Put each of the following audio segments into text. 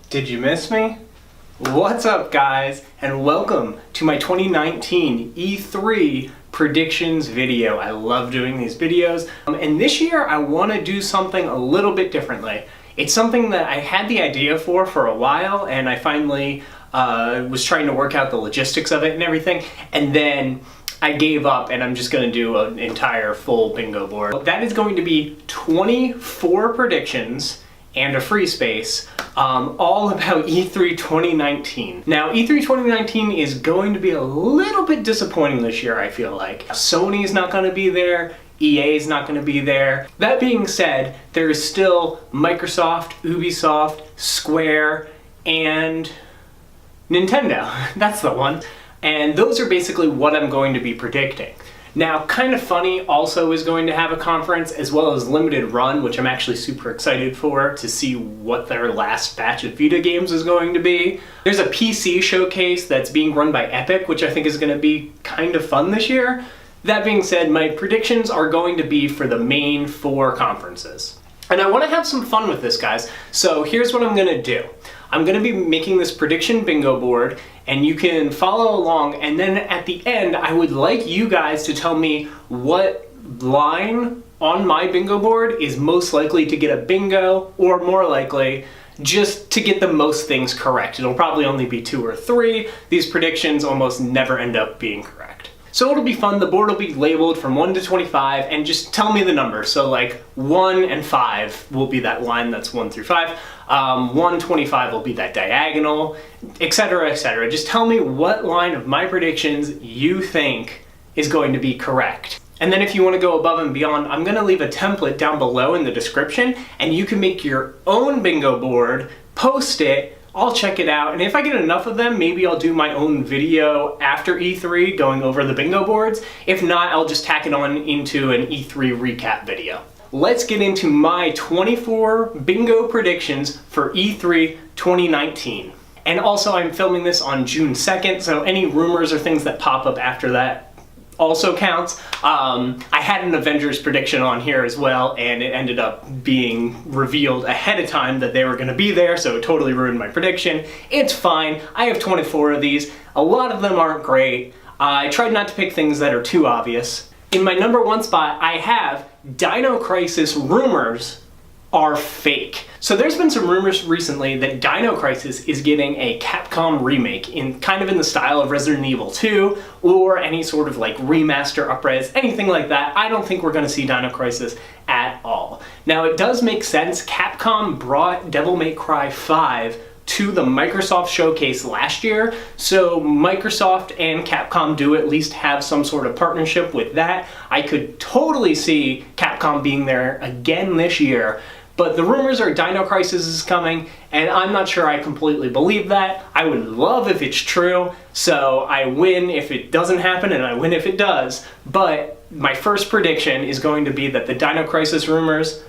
Did you miss me? What's up, guys, and welcome to my 2019 E3 predictions video. I love doing these videos, and this year I want to do something a little bit differently. It's something that I had the idea for a while, and I finally was trying to work out the logistics of it and everything, and then I gave up and I'm just going to do an entire full bingo board. That is going to be 24 predictions and a free space, all about E3 2019. Now, E3 2019 is going to be a little bit disappointing this year, I feel like. Sony's not going to be there, EA's not going to be there. That being said, there is still Microsoft, Ubisoft, Square, and Nintendo. That's the one. And those are basically what I'm going to be predicting. Now, Kind of Funny also is going to have a conference, as well as Limited Run, which I'm actually super excited for, to see what their last batch of Vita games is going to be. There's a PC showcase that's being run by Epic, which I think is going to be kind of fun this year. That being said, my predictions are going to be for the main 4 conferences. And I want to have some fun with this, guys. So here's what I'm going to do. I'm going to be making this prediction bingo board, and you can follow along, and then at the end, I would like you guys to tell me what line on my bingo board is most likely to get a bingo, or more likely, just to get the most things correct. It'll probably only be 2 or 3. These predictions almost never end up being correct. So it'll be fun. The board will be labeled from 1 to 25, and just tell me the number. So like 1 and 5 will be that line that's 1 through 5. 125 will be that diagonal, etc., etc. Just tell me what line of my predictions you think is going to be correct. And then if you want to go above and beyond, I'm going to leave a template down below in the description, and you can make your own bingo board, post it, I'll check it out, and if I get enough of them, maybe I'll do my own video after E3 going over the bingo boards. If not, I'll just tack it on into an E3 recap video. Let's get into my 24 bingo predictions for E3 2019. And also, I'm filming this on June 2nd, so any rumors or things that pop up after that also counts. I had an Avengers prediction on here as well, and it ended up being revealed ahead of time that they were going to be there, so it totally ruined my prediction. It's fine. I have 24 of these. A lot of them aren't great. I tried not to pick things that are too obvious. In my number 1 spot, I have Dino Crisis rumors are fake. So there's been some rumors recently that Dino Crisis is getting a Capcom remake in kind of in the style of Resident Evil 2 or any sort of like remaster, upres, anything like that. I don't think we're going to see Dino Crisis at all. Now, it does make sense. Capcom brought Devil May Cry 5 to the Microsoft showcase last year, so Microsoft and Capcom do at least have some sort of partnership with that. I could totally see Capcom being there again this year, but the rumors are Dino Crisis is coming, and I'm not sure I completely believe that. I would love if it's true, so I win if it doesn't happen, and I win if it does, but my first prediction is going to be that the Dino Crisis rumors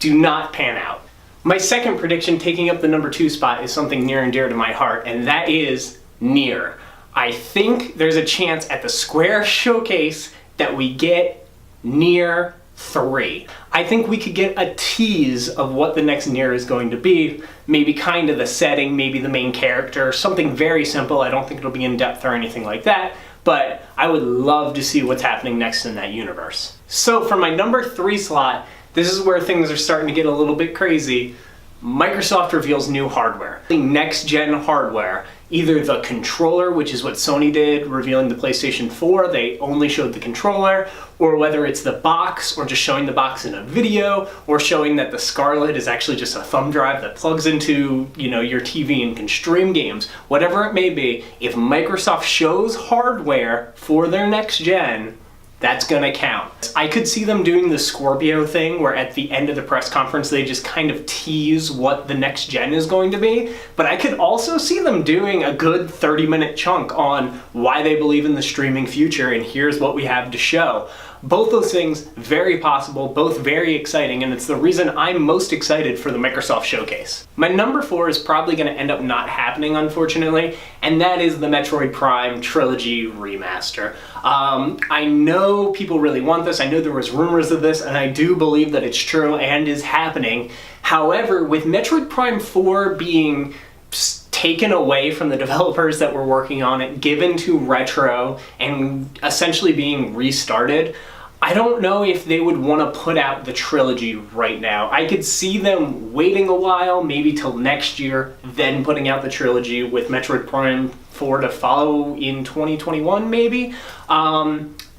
do not pan out. My second prediction, taking up the number 2 spot, is something near and dear to my heart, and that is Nier. I think there's a chance at the Square showcase that we get Nier 3. I think we could get a tease of what the next Nier is going to be, maybe kind of the setting, maybe the main character, something very simple. I don't think it'll be in depth or anything like that, but I would love to see what's happening next in that universe. So for my number 3 slot, this is where things are starting to get a little bit crazy. Microsoft reveals new hardware. Next-gen hardware. Either the controller, which is what Sony did, revealing the PlayStation 4, they only showed the controller, or whether it's the box, or just showing the box in a video, or showing that the Scarlett is actually just a thumb drive that plugs into, your TV and can stream games. Whatever it may be, if Microsoft shows hardware for their next gen, that's gonna count. I could see them doing the Scorpio thing where at the end of the press conference they just kind of tease what the next gen is going to be, but I could also see them doing a good 30-minute chunk on why they believe in the streaming future and here's what we have to show. Both those things, very possible, both very exciting, and it's the reason I'm most excited for the Microsoft Showcase. My number 4 is probably going to end up not happening, unfortunately, and that is the Metroid Prime Trilogy Remaster. I know people really want this, I know there was rumors of this, and I do believe that it's true and is happening. However, with Metroid Prime 4 being taken away from the developers that were working on it, given to Retro, and essentially being restarted, I don't know if they would want to put out the trilogy right now. I could see them waiting a while, maybe till next year, then putting out the trilogy with Metroid Prime 4 to follow in 2021 maybe.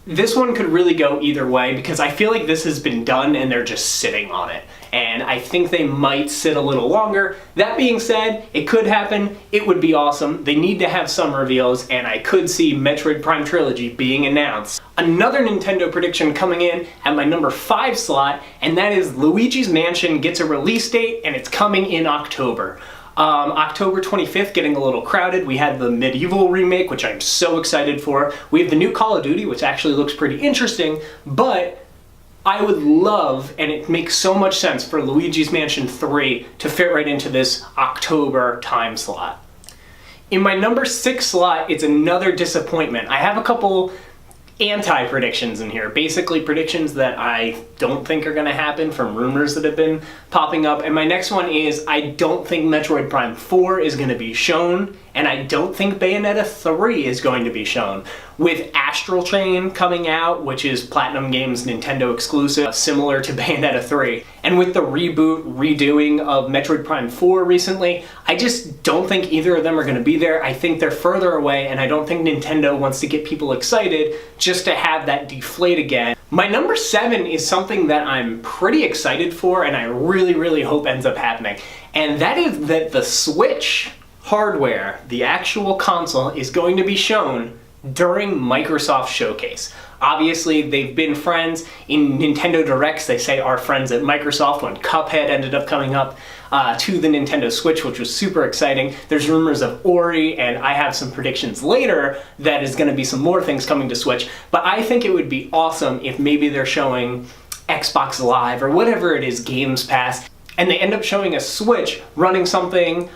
This one could really go either way because I feel like this has been done and they're just sitting on it. And I think they might sit a little longer. That being said, it could happen. It would be awesome. They need to have some reveals, and I could see Metroid Prime Trilogy being announced. Another Nintendo prediction coming in at my number 5 slot, and that is Luigi's Mansion gets a release date, and it's coming in October. October 25th getting a little crowded. We had the Medieval remake, which I'm so excited for. We have the new Call of Duty, which actually looks pretty interesting, but I would love, and it makes so much sense, for Luigi's Mansion 3 to fit right into this October time slot. In my number 6 slot, it's another disappointment. I have a couple anti-predictions in here, basically predictions that I don't think are going to happen from rumors that have been popping up. And my next one is I don't think Metroid Prime 4 is going to be shown, and I don't think Bayonetta 3 is going to be shown. With Astral Chain coming out, which is Platinum Games' Nintendo exclusive, similar to Bayonetta 3, and with the redoing of Metroid Prime 4 recently, I just don't think either of them are going to be there. I think they're further away, and I don't think Nintendo wants to get people excited just to have that deflate again. My number 7 is something that I'm pretty excited for, and I really, really hope ends up happening, and that is that the Switch hardware, the actual console, is going to be shown during Microsoft Showcase. Obviously, they've been friends. In Nintendo Directs, they say our friends at Microsoft when Cuphead ended up coming up to the Nintendo Switch, which was super exciting. There's rumors of Ori, and I have some predictions later that is going to be some more things coming to Switch. But I think it would be awesome if maybe they're showing Xbox Live or whatever it is, Games Pass, and they end up showing a Switch running something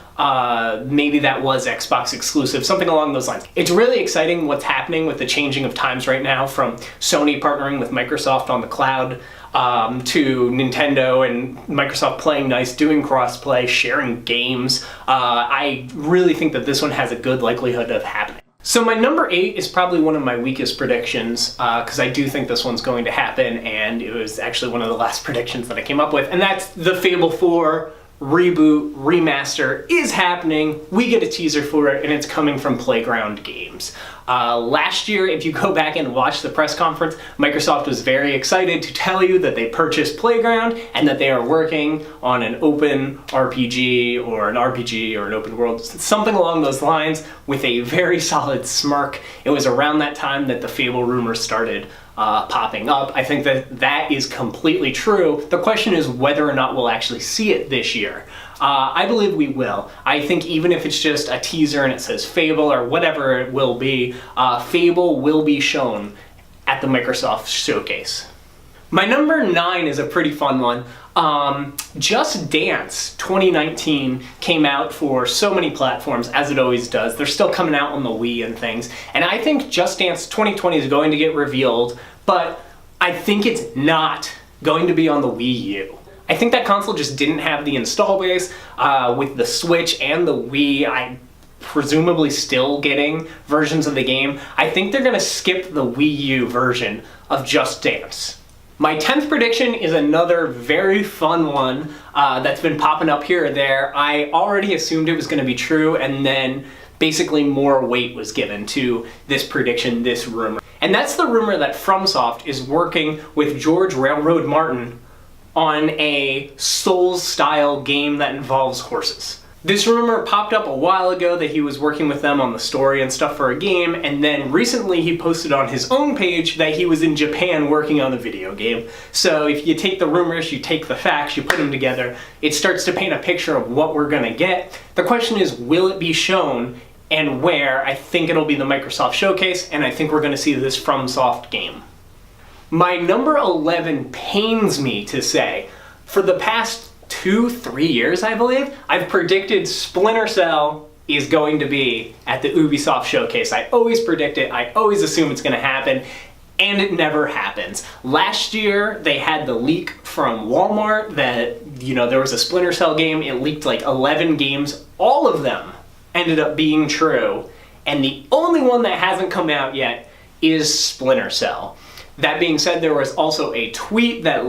maybe that was Xbox exclusive, something along those lines. It's really exciting what's happening with the changing of times right now, from Sony partnering with Microsoft on the cloud to Nintendo and Microsoft playing nice, doing crossplay, sharing games. I really think that this one has a good likelihood of happening. So my number 8 is probably one of my weakest predictions, because I do think this one's going to happen, and it was actually one of the last predictions that I came up with, and that's the Fable 4 reboot, remaster is happening. We get a teaser for it, and it's coming from Playground Games. Last year, if you go back and watch the press conference, Microsoft was very excited to tell you that they purchased Playground and that they are working on an open RPG or an open world, something along those lines, with a very solid smirk. It was around that time that the Fable rumors started popping up. I think that that is completely true. The question is whether or not we'll actually see it this year. I believe we will. I think even if it's just a teaser and it says Fable or whatever it will be, Fable will be shown at the Microsoft Showcase. My number 9 is a pretty fun one. Just Dance 2019 came out for so many platforms, as it always does. They're still coming out on the Wii and things. And I think Just Dance 2020 is going to get revealed, but I think it's not going to be on the Wii U. I think that console just didn't have the install base. With the Switch and the Wii, I'm presumably still getting versions of the game. I think they're going to skip the Wii U version of Just Dance. My 10th prediction is another very fun one that's been popping up here or there. I already assumed it was going to be true, and then basically more weight was given to this prediction, this rumor. And that's the rumor that FromSoft is working with George Railroad Martin on a Souls-style game that involves horses. This rumor popped up a while ago that he was working with them on the story and stuff for a game, and then recently he posted on his own page that he was in Japan working on a video game. So if you take the rumors, you take the facts, you put them together, it starts to paint a picture of what we're gonna get. The question is, will it be shown and where? I think it'll be the Microsoft Showcase, and I think we're gonna see this FromSoft game. My number 11 pains me to say, for the past 2-3 years, I believe, I've predicted Splinter Cell is going to be at the Ubisoft Showcase. I always predict it, I always assume it's going to happen, and it never happens. Last year, they had the leak from Walmart that there was a Splinter Cell game, it leaked like 11 games, all of them ended up being true, and the only one that hasn't come out yet is Splinter Cell. That being said, there was also a tweet that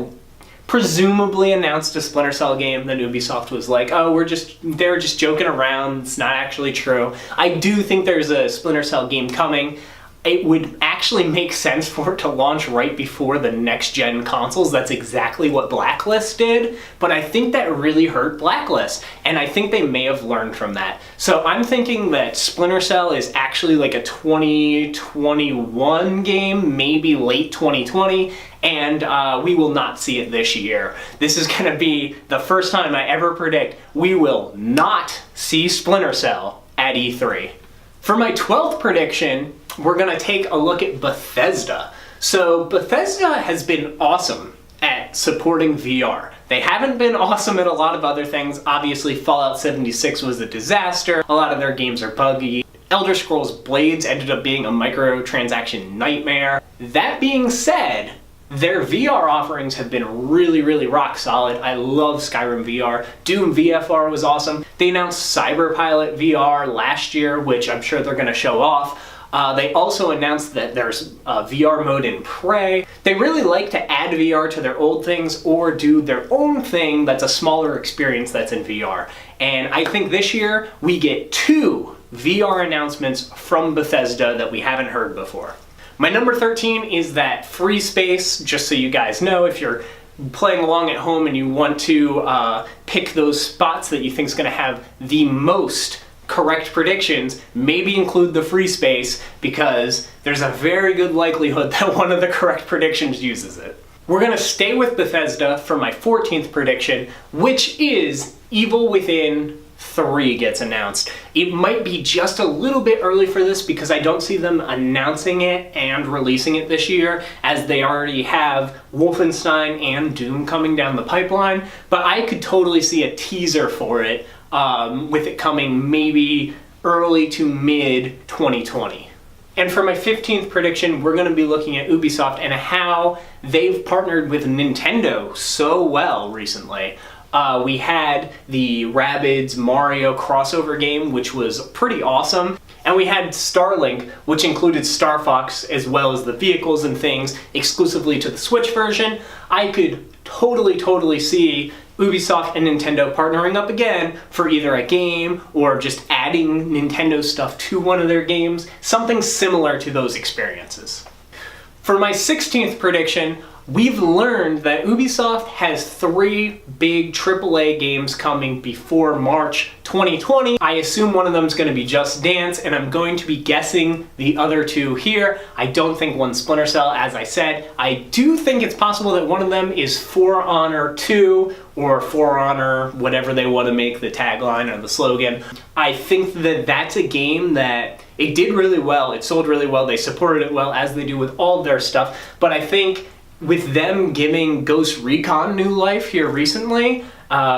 presumably announced a Splinter Cell game that Ubisoft was like, oh, they're just joking around, it's not actually true. I do think there's a Splinter Cell game coming. It would actually make sense for it to launch right before the next-gen consoles. That's exactly what Blacklist did, but I think that really hurt Blacklist, and I think they may have learned from that. So I'm thinking that Splinter Cell is actually like a 2021 game, maybe late 2020, and we will not see it this year. This is going to be the first time I ever predict we will not see Splinter Cell at E3. For my 12th prediction, we're going to take a look at Bethesda. So Bethesda has been awesome at supporting VR. They haven't been awesome at a lot of other things. Obviously, Fallout 76 was a disaster. A lot of their games are buggy. Elder Scrolls Blades ended up being a microtransaction nightmare. That being said, their VR offerings have been really, really rock solid. I love Skyrim VR. Doom VFR was awesome. They announced Cyberpilot VR last year, which I'm sure they're going to show off. They also announced that there's a VR mode in Prey. They really like to add VR to their old things or do their own thing that's a smaller experience that's in VR. And I think this year we get 2 VR announcements from Bethesda that we haven't heard before. My number 13 is that free space. Just so you guys know, if you're playing along at home and you want to pick those spots that you think is going to have the most correct predictions, maybe include the free space, because there's a very good likelihood that one of the correct predictions uses it. We're going to stay with Bethesda for my 14th prediction, which is Evil Within 3 gets announced. It might be just a little bit early for this because I don't see them announcing it and releasing it this year, as they already have Wolfenstein and Doom coming down the pipeline, but I could totally see a teaser for it, with it coming maybe early to mid 2020. And for my 15th prediction, we're going to be looking at Ubisoft and how they've partnered with Nintendo so well recently. We had the Rabbids Mario crossover game, which was pretty awesome. And we had Starlink, which included Star Fox as well as the vehicles and things exclusively to the Switch version. I could totally see Ubisoft and Nintendo partnering up again for either a game or just adding Nintendo stuff to one of their games, something similar to those experiences. For my 16th prediction, we've learned that Ubisoft has 3 big AAA games coming before March 2020. I assume one of them is going to be Just Dance, and I'm going to be guessing the other 2 here. I don't think one's Splinter Cell, as I said. I do think it's possible that one of them is For Honor 2, or For Honor, whatever they want to make the tagline or the slogan. I think that that's a game that it did really well, it sold really well, they supported it well, as they do with all their stuff, but I think with them giving Ghost Recon new life here recently,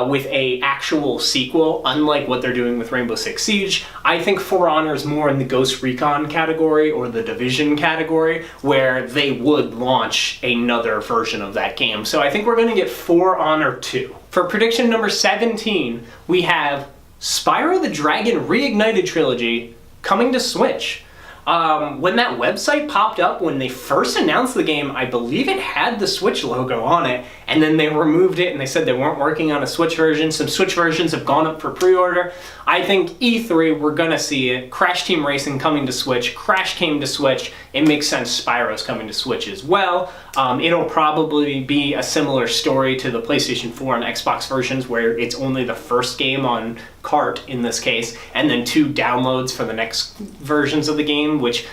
with a actual sequel, unlike what they're doing with Rainbow Six Siege, I think For Honor is more in the Ghost Recon category or the Division category, where they would launch another version of that game. So I think we're going to get For Honor 2. For prediction number 17, we have Spyro the Dragon Reignited Trilogy coming to Switch. When that website popped up, when they first announced the game, I believe it had the Switch logo on it, and then they removed it and they said they weren't working on a Switch version. Some Switch versions have gone up for pre-order. I think E3, we're gonna see it. Crash Team Racing coming to Switch. Crash came to Switch. It makes sense Spyro's coming to Switch as well. It'll probably be a similar story to the PlayStation 4 and Xbox versions, where it's only the first game on cart in this case, and then 2 downloads for the next versions of the game, which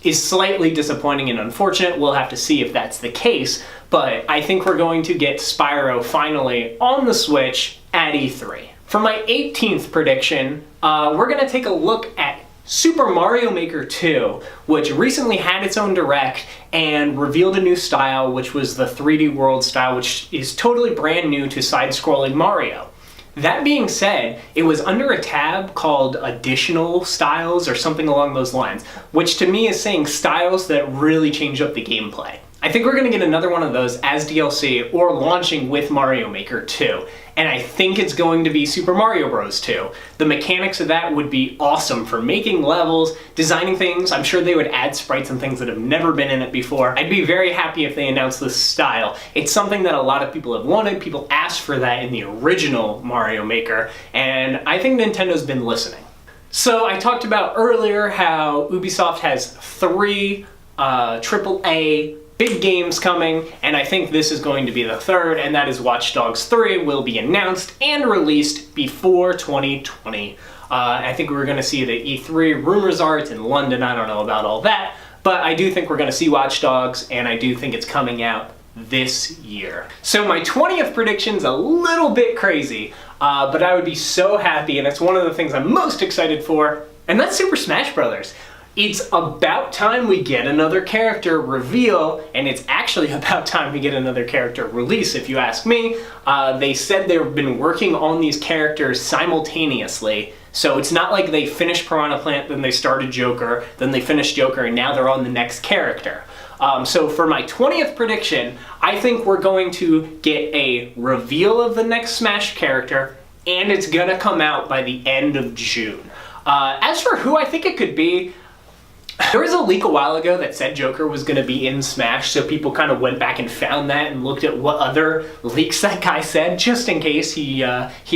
is slightly disappointing and unfortunate. We'll have to see if that's the case, but I think we're going to get Spyro finally on the Switch at E3. For my 18th prediction, we're going to take a look at Super Mario Maker 2, which recently had its own direct and revealed a new style, which was the 3D World style, which is totally brand new to side-scrolling Mario. That being said, it was under a tab called Additional Styles or something along those lines, which to me is saying styles that really change up the gameplay. I think we're going to get another one of those as DLC or launching with Mario Maker 2. And I think it's going to be Super Mario Bros. 2. The mechanics of that would be awesome for making levels, designing things. I'm sure they would add sprites and things that have never been in it before. I'd be very happy if they announced this style. It's something that a lot of people have wanted. People asked for that in the original Mario Maker, and I think Nintendo's been listening. So I talked about earlier how Ubisoft has 3 AAA big games coming, and I think this is going to be the third, and that is Watch Dogs 3 will be announced and released before 2020. I think we're going to see the E3. Rumors are it's in London. I don't know about all that, but I do think we're going to see Watch Dogs, and I do think it's coming out this year. So my 20th prediction's a little bit crazy, but I would be so happy, and it's one of the things I'm most excited for, and that's Super Smash Bros. It's about time we get another character reveal, and it's actually about time we get another character release, if you ask me. They said they've been working on these characters simultaneously, so it's not like they finished Piranha Plant, then they started Joker, then they finished Joker, and now they're on the next character. So for my 20th prediction, I think we're going to get a reveal of the next Smash character, and it's gonna come out by the end of June. As for who I think it could be, there was a leak a while ago that said Joker was going to be in Smash, so people kind of went back and found that and looked at what other leaks that guy said, just in case he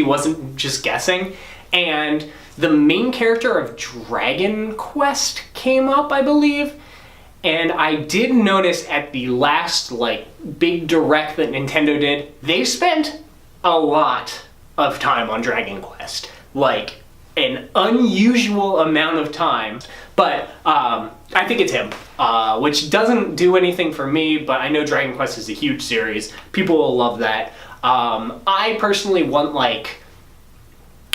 wasn't just guessing. And the main character of Dragon Quest came up, I believe. And I did notice at the last big direct that Nintendo did, they spent a lot of time on Dragon Quest. Like, an unusual amount of time. But I think it's him, which doesn't do anything for me, but I know Dragon Quest is a huge series. People will love that. I personally want,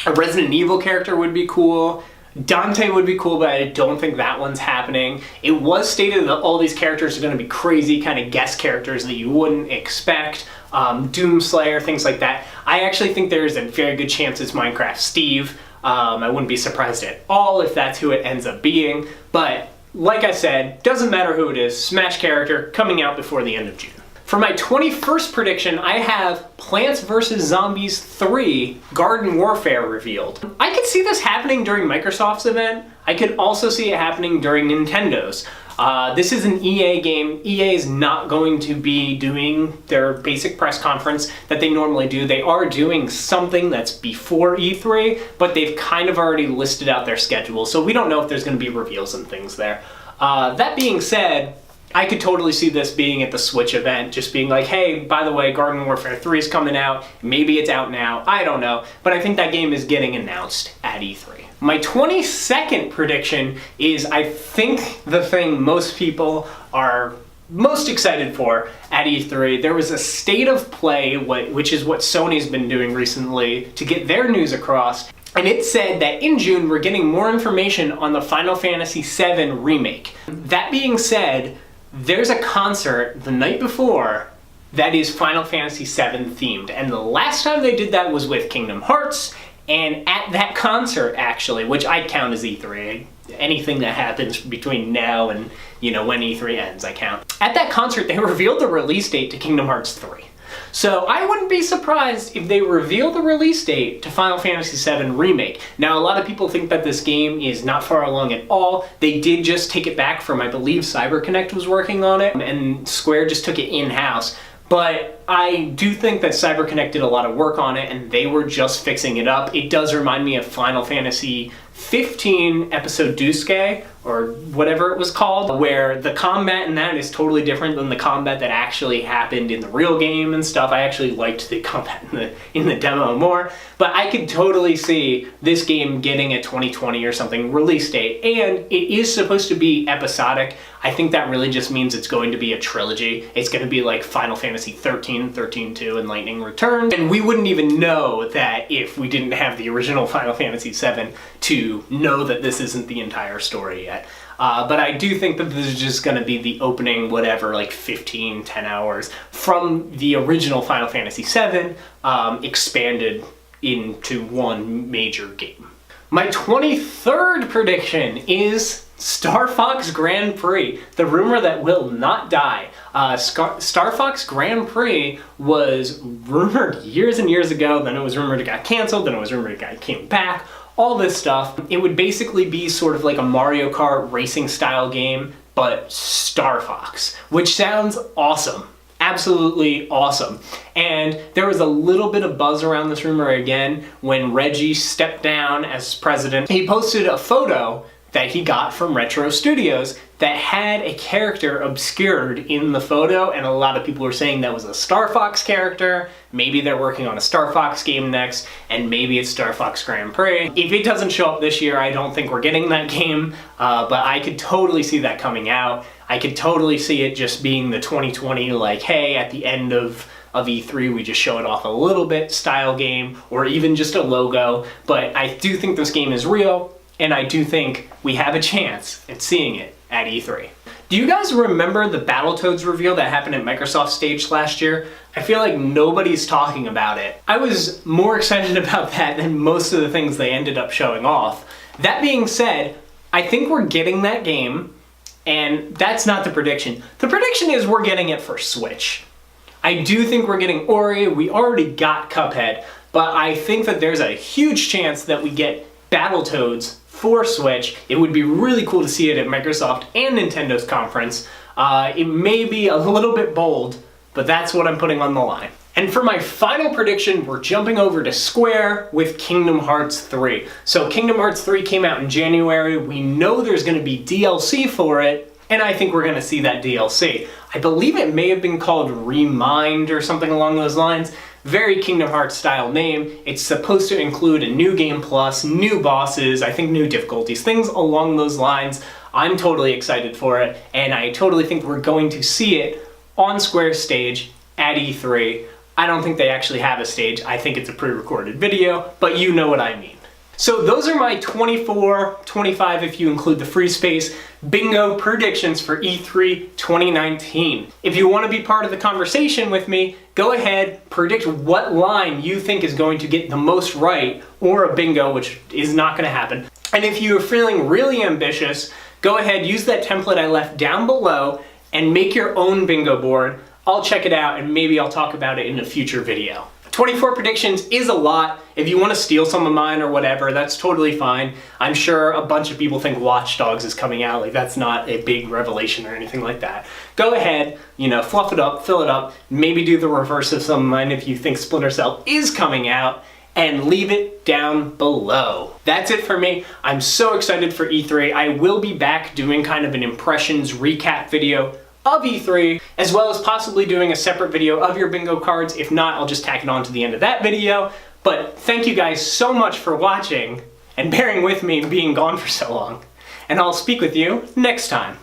a Resident Evil character would be cool. Dante would be cool, but I don't think that one's happening. It was stated that all these characters are going to be crazy, kind of guest characters that you wouldn't expect. Doomslayer, things like that. I actually think there's a very good chance it's Minecraft Steve. I wouldn't be surprised at all if that's who it ends up being, but like I said, doesn't matter who it is, Smash character coming out before the end of June. For my 21st prediction, I have Plants vs. Zombies 3 Garden Warfare revealed. I could see this happening during Microsoft's event. I could also see it happening during Nintendo's. This is an EA game. EA is not going to be doing their basic press conference that they normally do. They are doing something that's before E3, but they've kind of already listed out their schedule, so we don't know if there's going to be reveals and things there. That being said, I could totally see this being at the Switch event, just being like, hey, by the way, Garden Warfare 3 is coming out. Maybe it's out now. I don't know. But I think that game is getting announced at E3. My 22nd prediction is, I think, the thing most people are most excited for at E3. There was a state of play, which is what Sony's been doing recently to get their news across. And it said that in June, we're getting more information on the Final Fantasy VII Remake. That being said, there's a concert the night before that is Final Fantasy VII themed. And the last time they did that was with Kingdom Hearts. And at that concert, actually, which I count as E3, anything that happens between now and, when E3 ends, I count. At that concert, they revealed the release date to Kingdom Hearts 3. So I wouldn't be surprised if they reveal the release date to Final Fantasy VII Remake. Now, a lot of people think that this game is not far along at all. They did just take it back from, I believe, CyberConnect was working on it, and Square just took it in-house. But I do think that CyberConnect did a lot of work on it, and they were just fixing it up. It does remind me of Final Fantasy 15 Episode Duske, or whatever it was called, where the combat in that is totally different than the combat that actually happened in the real game and stuff. I actually liked the combat in the demo more, but I could totally see this game getting a 2020 or something release date, and it is supposed to be episodic. I think that really just means it's going to be a trilogy. It's going to be like Final Fantasy 13, 13-2, and Lightning Returns, and we wouldn't even know that if we didn't have the original Final Fantasy VII to know that this isn't the entire story yet. But I do think that this is just going to be the opening, 10 hours from the original Final Fantasy VII, expanded into one major game. My 23rd prediction is Star Fox Grand Prix, the rumor that will not die. Star Fox Grand Prix was rumored years and years ago, then it was rumored it got canceled, then it was rumored it came back, all this stuff. It would basically be sort of like a Mario Kart racing style game, but Star Fox, which sounds awesome. Absolutely awesome. And there was a little bit of buzz around this rumor again when Reggie stepped down as president. He posted a photo that he got from Retro Studios that had a character obscured in the photo, and a lot of people were saying that was a Star Fox character. Maybe they're working on a Star Fox game next, and maybe it's Star Fox Grand Prix. If it doesn't show up this year, I don't think we're getting that game, but I could totally see that coming out. I could totally see it just being the 2020, like, hey, at the end of E3, we just show it off a little bit style game, or even just a logo. But I do think this game is real, and I do think we have a chance at seeing it at E3. Do you guys remember the Battletoads reveal that happened at Microsoft Stage last year? I feel like nobody's talking about it. I was more excited about that than most of the things they ended up showing off. That being said, I think we're getting that game, and that's not the prediction. The prediction is we're getting it for Switch. I do think we're getting Ori. We already got Cuphead, but I think that there's a huge chance that we get Battletoads for Switch. It would be really cool to see it at Microsoft and Nintendo's conference. It may be a little bit bold, but that's what I'm putting on the line. And for my final prediction, we're jumping over to Square with Kingdom Hearts 3. So Kingdom Hearts 3 came out in January. We know there's going to be DLC for it, and I think we're going to see that DLC. I believe it may have been called Remind or something along those lines. Very Kingdom Hearts style name. It's supposed to include a new game plus, new bosses, I think new difficulties, things along those lines. I'm totally excited for it, and I totally think we're going to see it on Square's stage at E3. I don't think they actually have a stage. I think it's a pre-recorded video, but you know what I mean. So those are my 24, 25 if you include the free space, bingo predictions for E3 2019. If you want to be part of the conversation with me, go ahead, predict what line you think is going to get the most right, or a bingo, which is not going to happen. And if you're feeling really ambitious, go ahead, use that template I left down below and make your own bingo board. I'll check it out and maybe I'll talk about it in a future video. 24 predictions is a lot. If you want to steal some of mine or whatever, that's totally fine. I'm sure a bunch of people think Watch Dogs is coming out. Like, that's not a big revelation or anything like that. Go ahead, fluff it up, fill it up, maybe do the reverse of some of mine if you think Splinter Cell is coming out, and leave it down below. That's it for me. I'm so excited for E3. I will be back doing kind of an impressions recap video of E3, as well as possibly doing a separate video of your bingo cards. If not, I'll just tack it on to the end of that video. But thank you guys so much for watching and bearing with me being gone for so long. And I'll speak with you next time.